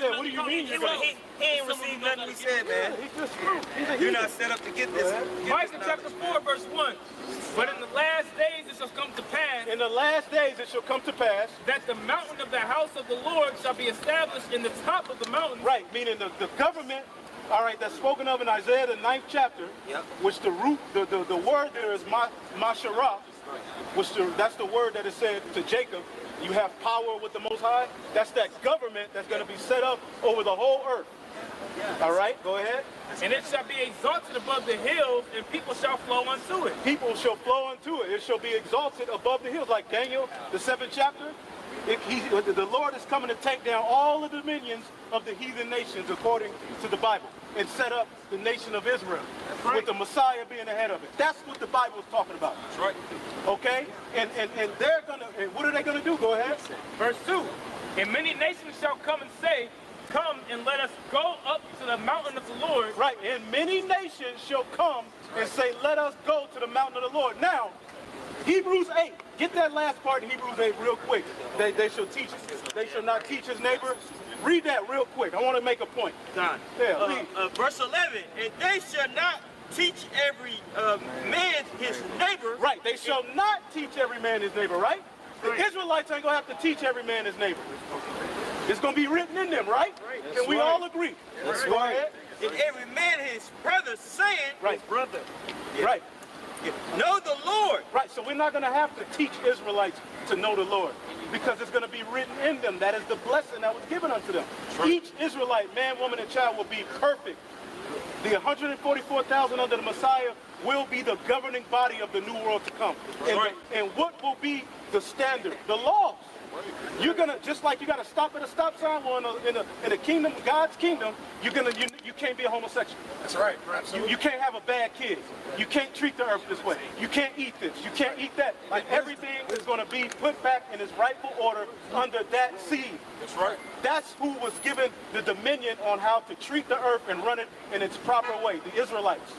said, what do you mean? He ain't received nothing we said, man. You're not set up to get this. Micah chapter 4, verse 1. But in the last days it shall come to pass. In the last days it shall come to pass. That the mountain of the house of the Lord shall be established in the top of the mountain. Right, meaning the government, all right, that's spoken of in Isaiah the 9th chapter, which the root, the word there is Masharah, which that's the word that is said to Jacob. You have power with the Most High. That's that government that's going to be set up over the whole earth. All right, go ahead. And it shall be exalted above the hills, and people shall flow unto it. People shall flow unto it. It shall be exalted above the hills, like Daniel, the 7th chapter. The Lord is coming to take down all the dominions of the heathen nations, according to the Bible, and set up the nation of Israel, with the Messiah being ahead of it. That's what the Bible is talking about. That's right. Okay? And they're gonna, and what are they gonna do? Go ahead. Verse 2. And many nations shall come and say, come and let us go up to the mountain of the Lord. Right, and many nations shall come and say, let us go to the mountain of the Lord. Now, Hebrews 8, get that last part in Hebrews 8 real quick. They shall teach, they shall not teach his neighbor. Read that real quick. I want to make a point. Done. Yeah, verse 11, and they shall not teach every man his neighbor. Right, they shall not teach every man his neighbor, right? The Israelites ain't going to have to teach every man his neighbor. It's going to be written in them, right? And we all agree. That's Go right. ahead. And every man his brother saying, Right. his brother. Right. Know the Lord. Right, so we're not going to have to teach Israelites to know the Lord, because it's going to be written in them. That is the blessing that was given unto them. Right. Each Israelite, man, woman, and child will be perfect. The 144,000 under the Messiah will be the governing body of the new world to come. Right. And what will be the standard? The laws. You're gonna, just like you gotta stop at a stop sign, well, in the kingdom, God's kingdom, you can't be a homosexual. That's right. You can't have a bad kid. You can't treat the earth this way. You can't eat this. You can't eat that. Like everything is going to be put back in its rightful order under that seed. That's right. That's who was given the dominion on how to treat the earth and run it in its proper way. The Israelites,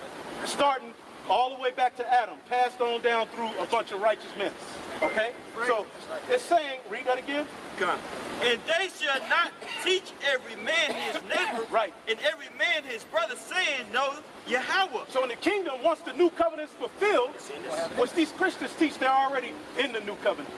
starting all the way back to Adam, passed on down through a bunch of righteous men. Okay? So it's saying, read that again. Come. And they shall not teach every man his neighbor, right, and every man his brother, saying, know Yahweh. So in the kingdom, once the new covenant is fulfilled, which these Christians teach, they're already in the new covenant.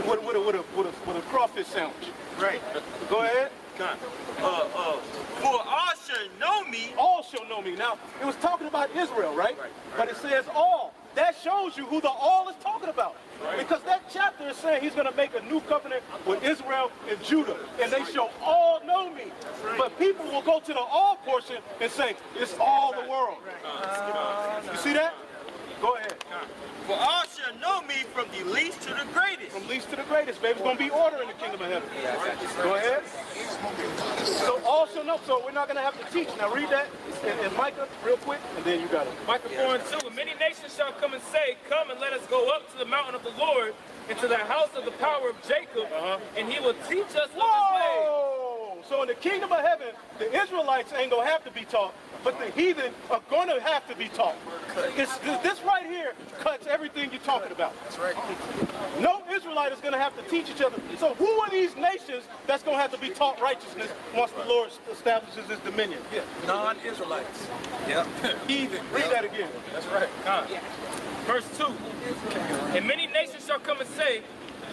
With a crawfish sandwich. Right. Go ahead. Come. For all shall know me. All shall know me. Now, it was talking about Israel, right? But it says all. That shows you who the all is talking about. Right. Because that chapter is saying he's going to make a new covenant with Israel and Judah. And they shall all know me. Right. But people will go to the all portion and say, it's all the world. You see that? Go ahead. For all shall know me from the least to the greatest. From least to the greatest, baby. It's going to be order in the kingdom of heaven. Go ahead. So all shall know. So we're not going to have to teach. Now read that in Micah real quick, and then you got it. Micah 4 and 2. And many nations shall come and say, come and let us go up to the mountain of the Lord, and to the house of the power of Jacob, and he will teach us of his ways. So in the kingdom of heaven, the Israelites ain't going to have to be taught, but the heathen are going to have to be taught. This right here cuts everything you're talking about. That's right. No Israelite is going to have to teach each other. So who are these nations that's going to have to be taught righteousness once the Lord establishes his dominion? Yeah. Non-Israelites. Yeah. Heathen. Read that again. That's right. Verse 2. And many nations shall come and say,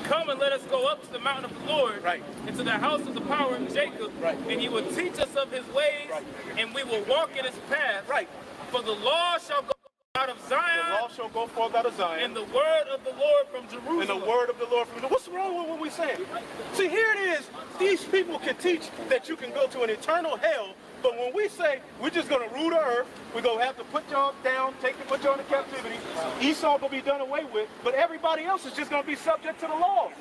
come and let us go up to the mountain of the Lord, right, and to the house of the power of Jacob, right, and he will teach us of his ways, right, and we will walk in his path. Right. For the law shall go out of Zion, the law shall go forth out of Zion, and the word of the Lord from Jerusalem. And the word of the Lord from Jerusalem. What's wrong with what we saying? See, here it is. These people can teach that you can go to an eternal hell, but when we say we're just going to rule the earth, we're going to have to put y'all down, put y'all into captivity, Esau going to be done away with, but everybody else is just going to be subject to the law.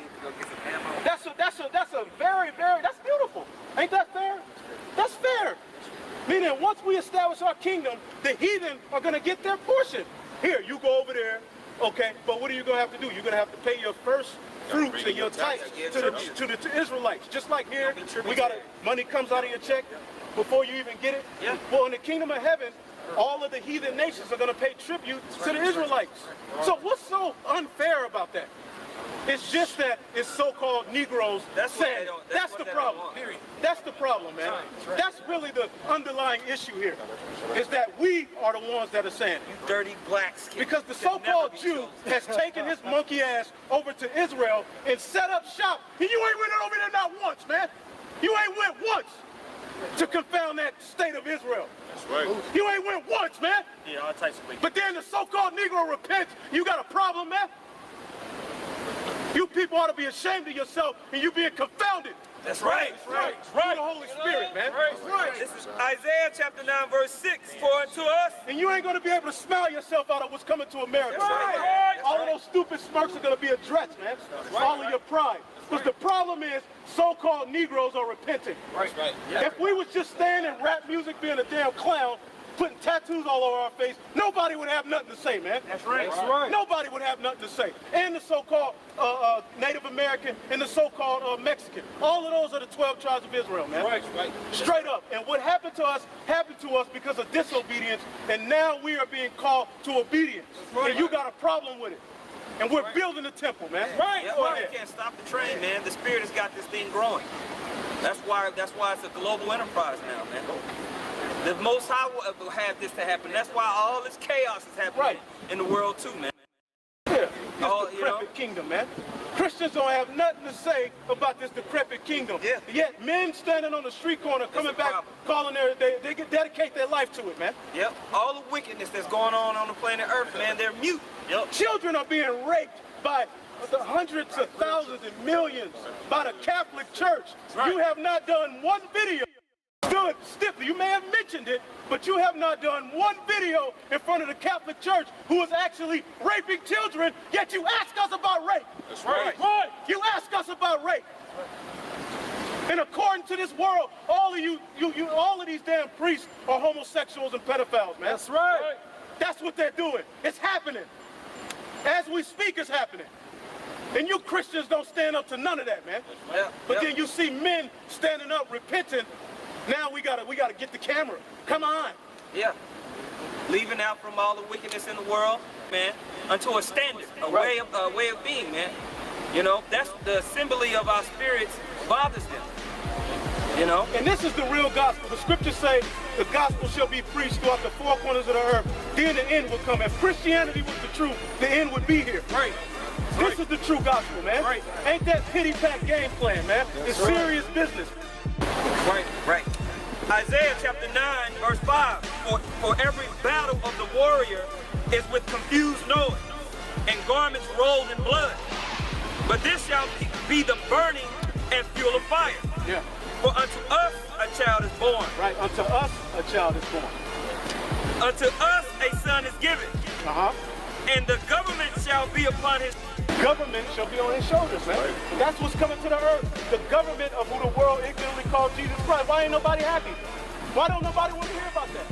That's beautiful. Ain't that fair? That's fair. Meaning once we establish our kingdom, the heathen are going to get their portion. Here, you go over there, okay, but what are you going to have to do? You're going to have to pay your first fruits and your tithes to the Israelites. Just like here, we got money comes out of your check before you even get it. Yeah. Well, in the kingdom of heaven, all of the heathen nations are going to pay tribute to the Israelites. So what's so unfair about that? It's just that it's so-called Negroes saying it. That's the problem. That's the problem, man. That's really the underlying issue here, is that we are the ones that are saying it. You dirty black skin. Because the so-called Jew has taken his monkey ass over to Israel and set up shop. And you ain't went over there not once, man. You ain't went once to confound that state of Israel. That's right. You ain't went once, man. Yeah, all types of things. But then the so-called Negro repents. You got a problem, man? You people ought to be ashamed of yourself and you being confounded. That's right. That's right. Through the Holy Spirit, man. That's right. This is Isaiah chapter 9, verse 6. For unto us. And you ain't going to be able to smile yourself out of what's coming to America. That's right. All of those stupid smirks are going to be addressed, man. All of your pride. Because the problem is, so-called Negroes are repenting. Right. If we was just staying in rap music being a damn clown, putting tattoos all over our face, nobody would have nothing to say, man. That's right. That's right. Nobody would have nothing to say. And the so-called Native American and the so-called Mexican. All of those are the 12 tribes of Israel, man. Right. Straight up. And what happened to us because of disobedience, and now we are being called to obedience. Right. And you got a problem with it. And we're building the temple, man. Right. Yeah, well, you can't stop the train, man. The Spirit has got this thing growing. That's why it's a global enterprise now, man. The Most High will have this to happen. That's why all this chaos is happening in the world too, man. Yeah, Oh, this you know? decrepit kingdom, man. Christians don't have nothing to say about this decrepit kingdom. Yeah. Yet men standing on the street corner coming back, problem. calling they dedicate their life to it, man. Yep. All the wickedness that's going on the planet Earth, man, they're mute. Yep. Children are being raped by the hundreds of thousands and millions by the Catholic Church. Right. You have not done one video. Stood stiffly. You may have mentioned it, but you have not done one video in front of the Catholic Church who is actually raping children, yet you ask us about rape. That's right. You ask us about rape. And according to this world, all of these damn priests are homosexuals and pedophiles, man. That's right. That's what they're doing. It's happening. As we speak, it's happening. And you Christians don't stand up to none of that, man. Yeah. But then you see men standing up, repenting. Now we gotta get the camera. Come on. Yeah. Leaving out from all the wickedness in the world, man, unto a standard, a way of being, man. You know, that's the assembly of our spirits bothers them. You know? And this is the real gospel. The scriptures say the gospel shall be preached throughout the four corners of the earth. Then the end will come. If Christianity was the truth, the end would be here. Right. This is the true gospel, man. Right. Ain't that pity-pat game plan, man. It's serious business. Right. Isaiah chapter 9, verse 5. For every battle of the warrior is with confused noise, and garments rolled in blood. But this shall be the burning and fuel of fire. Yeah. For unto us a child is born. Right. Unto us a child is born. Unto us a son is given. And the government shall be upon his. Government shall be on his shoulders, man. Right. That's what's coming to the earth. The government of who the world ignorantly called Jesus Christ. Why ain't nobody happy? Why don't nobody want to hear about that?